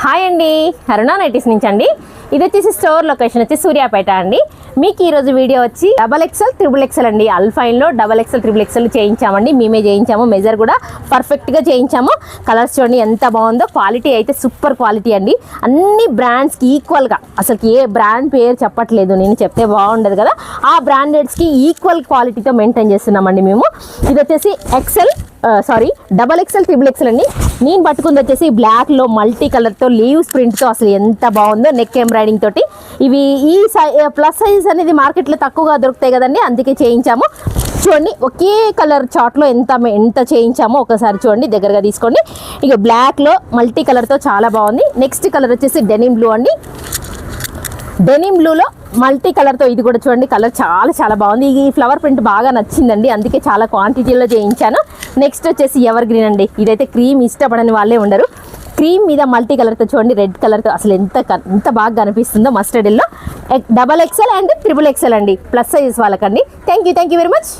Hi అండి, అరుణ nighties నుంచి అండి. ఇది వచ్చేసి స్టోర్ లొకేషన్ వచ్చి సూర్యాపేట అండి. మీకు ఈరోజు వీడియో వచ్చి XXL, XXL అండి. అల్ఫైన్లో XXL, XXL చేయించామండి. మేమే చేయించాము, మెజర్ కూడా పర్ఫెక్ట్గా చేయించాము. కలర్స్ చూడండి ఎంత బాగుందో. క్వాలిటీ అయితే సూపర్ క్వాలిటీ అండి. అన్ని బ్రాండ్స్కి ఈక్వల్గా, అసలు ఏ బ్రాండ్ పేరు చెప్పట్లేదు, నేను చెప్తే బాగుండదు కదా. ఆ బ్రాండెడ్స్కి ఈక్వల్ క్వాలిటీతో మెయింటైన్ చేస్తున్నామండి మేము. ఇది వచ్చేసి XXL, XXL అండి. నేను పట్టుకుంది వచ్చేసి బ్లాక్లో మల్టీ కలర్తో లీవ్స్ ప్రింట్తో, అసలు ఎంత బాగుందో. నెక్ ఎంబ్రాయిడింగ్ తోటి. ఇవి ఈ ప్లస్ సైజ్ అనేది మార్కెట్లో తక్కువగా దొరుకుతాయి కదండి, అందుకే చేయించాము. చూడండి ఒకే కలర్ చార్ట్లో ఎంత చేయించామో ఒకసారి చూడండి, దగ్గరగా తీసుకోండి. ఇక బ్లాక్లో మల్టీ కలర్తో చాలా బాగుంది. నెక్స్ట్ కలర్ వచ్చేసి డెనిమ్ బ్లూ అండి. డెనిమ్ బ్లూలో మల్టీ కలర్తో ఇది కూడా చూడండి, కలర్ చాలా బాగుంది. ఈ ఫ్లవర్ ప్రింట్ బాగా నచ్చిందండి, అందుకే చాలా క్వాంటిటీలో చేయించాను. నెక్స్ట్ వచ్చేసి ఎవర్ గ్రీన్ అండి. ఇదైతే క్రీమ్ ఇష్టపడని వాళ్ళే ఉండరు. క్రీమ్ మీద మల్టీ కలర్తో చూడండి, రెడ్ కలర్తో అసలు ఎంత బాగా కనిపిస్తుందో. Mustard yellow XXL and XXL అండి, ప్లస్ సైజెస్ వాళ్ళకండి. Thank you very much.